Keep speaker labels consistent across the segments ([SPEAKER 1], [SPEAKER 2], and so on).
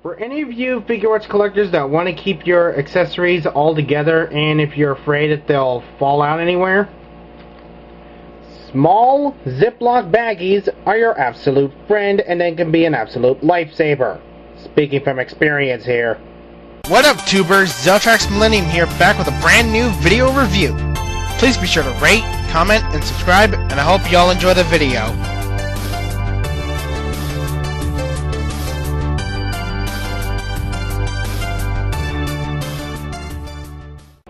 [SPEAKER 1] For any of you Figuarts collectors that want to keep your accessories all together, and if you're afraid that they'll fall out anywhere, small Ziploc baggies are your absolute friend, and they can be an absolute lifesaver. Speaking from experience here.
[SPEAKER 2] What up, tubers? Zeltrax Millennium here, back with a brand new video review. Please be sure to rate, comment, and subscribe, and I hope y'all enjoy the video.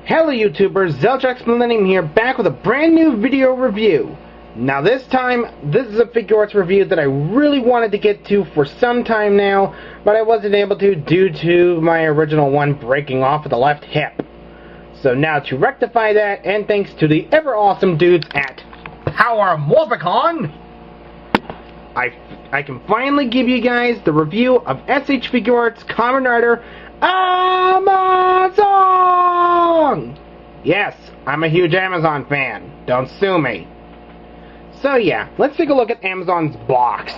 [SPEAKER 1] Hello YouTubers, Zeltrax Millennium here, back with a brand new video review. Now this time, this is a Figuarts review that I really wanted to get to for some time now, but I wasn't able to due to my original one breaking off at the left hip. So now to rectify that, and thanks to the ever awesome dudes at Power Morphicon, I can finally give you guys the review of SH Figuarts Kamen Rider Amazon! Yes, I'm a huge Amazon fan. Don't sue me. So yeah, let's take a look at Amazon's box.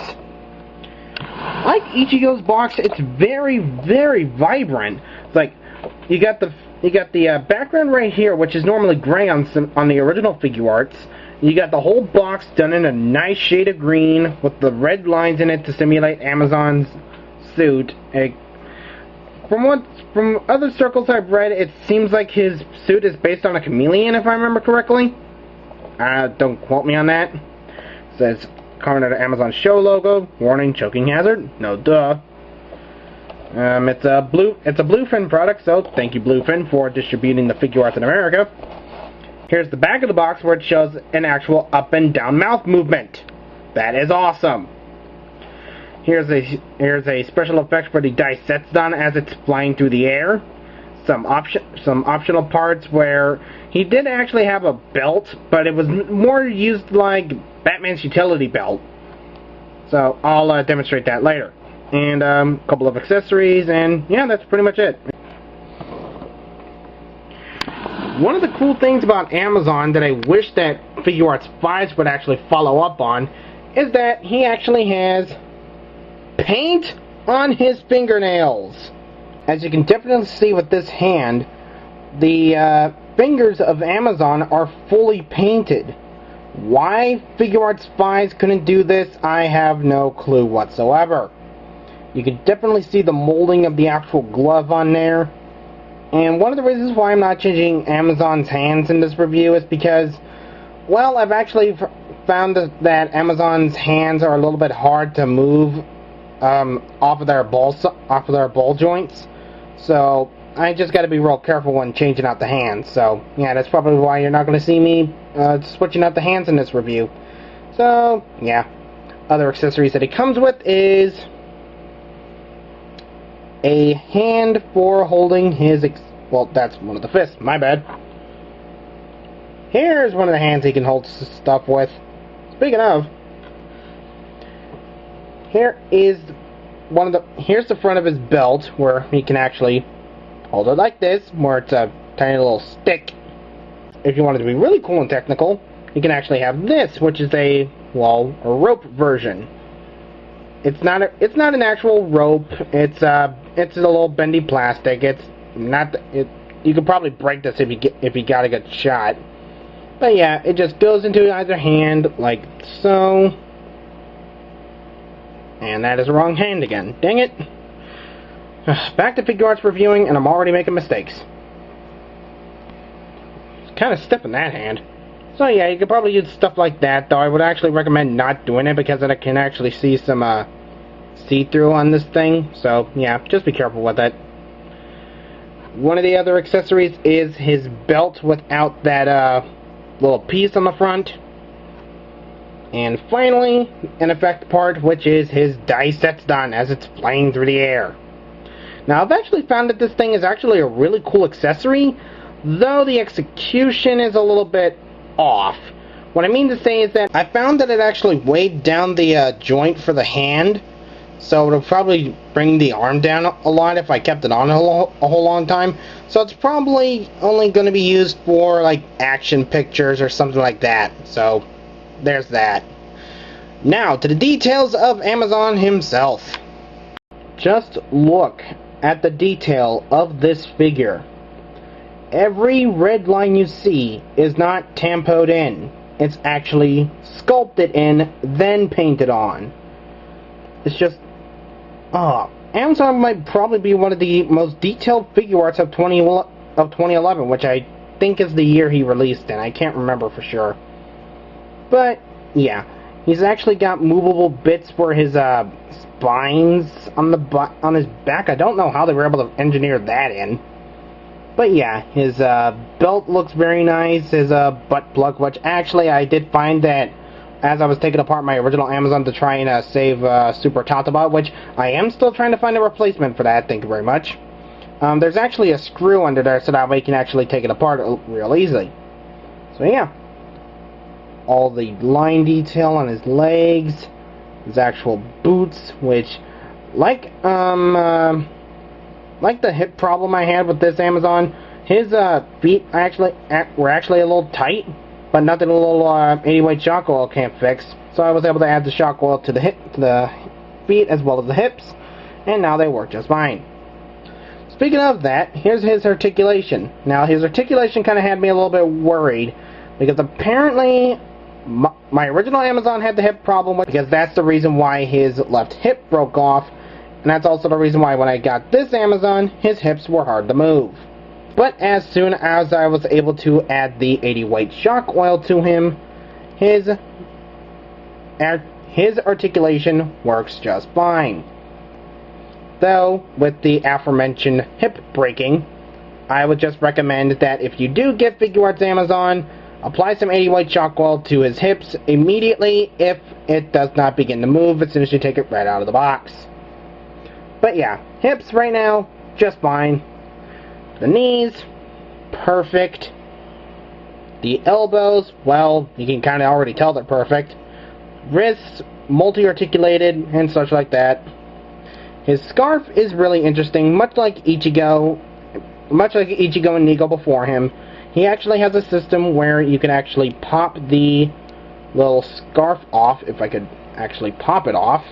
[SPEAKER 1] Like Ichigo's box, it's very, very vibrant. It's like you got the background right here, which is normally gray on the original Figuarts. You got the whole box done in a nice shade of green with the red lines in it to simulate Amazon's suit. From other circles I've read, it seems like his suit is based on a chameleon, if I remember correctly. Don't quote me on that. It says Kamen Rider Amazon show logo. Warning: choking hazard. No duh. It's a Bluefin product, so thank you Bluefin for distributing the Figuarts in America. Here's the back of the box where it shows an actual up and down mouth movement. That is awesome. Here's a special effect for the Daisetsudan as it's flying through the air. Some optional parts where he did actually have a belt, but it was more used like Batman's utility belt. So I'll demonstrate that later. And a couple of accessories, and yeah, that's pretty much it. One of the cool things about Amazon that I wish that Figuarts 5s would actually follow up on is that he actually has paint on his fingernails. As you can definitely see with this hand, the fingers of Amazon are fully painted. Why Figuarts 5s couldn't do this, I have no clue whatsoever. You can definitely see the molding of the actual glove on there. And one of the reasons why I'm not changing Amazon's hands in this review is because, well, I've actually found that Amazon's hands are a little bit hard to move off of their ball joints. So I just got to be real careful when changing out the hands. So yeah, that's probably why you're not going to see me switching out the hands in this review. So yeah, other accessories that it comes with is a hand for holding his well, that's one of the fists, my bad. Here's one of the hands he can hold stuff with. Speaking of, here's the front of his belt where he can actually hold it like this, where it's a tiny little stick. If you want it to be really cool and technical, you can actually have this, which is a rope version. It's not an actual rope. It's a little bendy plastic. You could probably break this if you got a good shot. But yeah, it just goes into either hand like so. And that is the wrong hand again. Dang it. Back to Figuarts reviewing, and I'm already making mistakes. It's kind of stiff in that hand. So yeah, you could probably use stuff like that, though I would actually recommend not doing it because I can actually see some see-through on this thing. So yeah, just be careful with it. One of the other accessories is his belt without that little piece on the front. And finally, an effect part, which is his Daisetsudan as it's flying through the air. Now, I've actually found that this thing is actually a really cool accessory, though the execution is a little bit off. What I mean to say is that I found that it actually weighed down the joint for the hand, so it'll probably bring the arm down a lot if I kept it on a whole long time. So it's probably only going to be used for like action pictures or something like that. So there's that. Now to the details of Amazon himself. just look at the detail of this figure. Every red line you see is not tampoed in. It's actually sculpted in, then painted on. It's just... Amazon might probably be one of the most detailed Figuarts of 2011, which I think is the year he released in. I can't remember for sure. But, yeah. He's actually got movable bits for his spines on his back. I don't know how they were able to engineer that in. But yeah, his belt looks very nice. His butt plug, which actually I did find that as I was taking apart my original Amazon to try and save Super Tatabot, which I am still trying to find a replacement for that. Thank you very much. There's actually a screw under there so that way you can actually take it apart real easily. So yeah. All the line detail on his legs, his actual boots, which, like the hip problem I had with this Amazon, his feet were actually a little tight, but nothing a little 80-weight shock oil can't fix. So I was able to add the shock oil to the feet as well as the hips, and now they work just fine. Speaking of that, here's his articulation. Now his articulation kind of had me a little bit worried, because apparently my original Amazon had the hip problem, because that's the reason why his left hip broke off, and that's also the reason why when I got this Amazon, his hips were hard to move. But as soon as I was able to add the 80-weight shock oil to him, his articulation works just fine. Though, with the aforementioned hip breaking, I would just recommend that if you do get Figuarts Amazon, apply some 80-weight shock oil to his hips immediately if it does not begin to move as soon as you take it right out of the box. But yeah, hips right now, just fine. The knees, perfect. The elbows, well, you can kind of already tell they're perfect. Wrists, multi-articulated, and such like that. His scarf is really interesting, much like Ichigo and Nigo before him. He actually has a system where you can actually pop the little scarf off, if I could actually pop it off.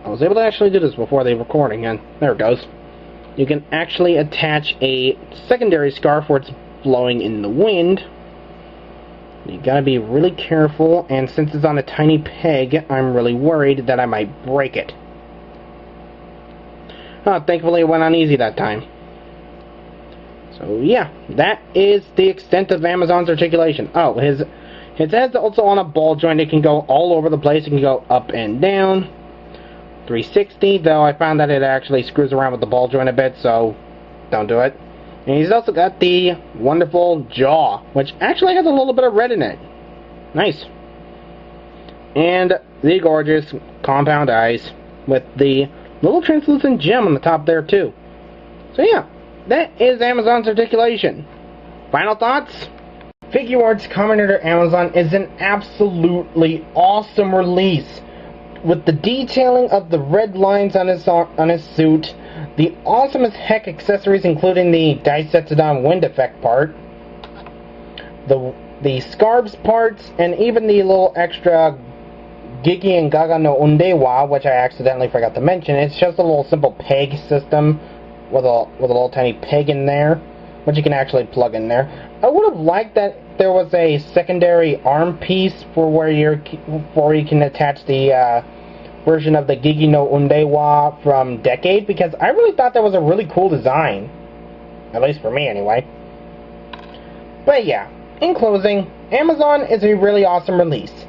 [SPEAKER 1] I was able to actually do this before the recording, and there it goes. You can actually attach a secondary scarf where it's blowing in the wind. You gotta be really careful, and since it's on a tiny peg, I'm really worried that I might break it. Thankfully it went on easy that time. So yeah, that is the extent of Amazon's articulation. Oh, his head's also on a ball joint. It can go all over the place. It can go up and down. 360, though I found that it actually screws around with the ball joint a bit, so don't do it. And he's also got the wonderful jaw, which actually has a little bit of red in it. Nice. And the gorgeous compound eyes with the little translucent gem on the top there too. So yeah, that is Amazon's articulation. Final thoughts? Figuarts Kamen Rider Amazon is an absolutely awesome release, with the detailing of the red lines on his suit, the awesome as heck accessories including the Daisetsudan wind effect part, the scarves parts, and even the little extra Gigi and Gaga no Undewa, which I accidentally forgot to mention. It's just a little simple peg system with a little tiny peg in there, which you can actually plug in there. I would have liked that there was a secondary arm piece for where you can attach the version of the Gigi no Undewa from Decade, because I really thought that was a really cool design. At least for me, anyway. But yeah, in closing, Amazon is a really awesome release.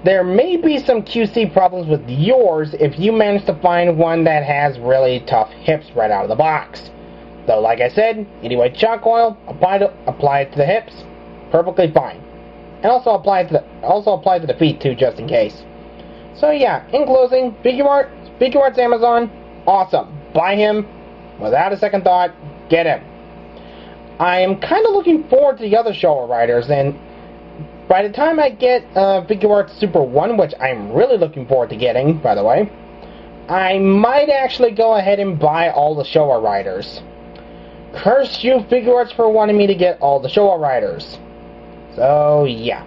[SPEAKER 1] There may be some QC problems with yours if you manage to find one that has really tough hips right out of the box. Though, like I said, 80-weight shock oil, apply it to the hips, perfectly fine. And also apply it to the feet too, just in case. So yeah, in closing, Figuarts Amazon, awesome. Buy him without a second thought. Get him. I am kind of looking forward to the other Showa Riders, and by the time I get Figuarts Super 1, which I'm really looking forward to getting, by the way, I might actually go ahead and buy all the Showa Riders. Curse you, Figuarts, for wanting me to get all the Showa Riders. So, yeah.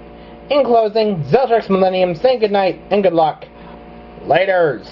[SPEAKER 1] In closing, Zeltrax Millennium saying goodnight and good luck. Laters.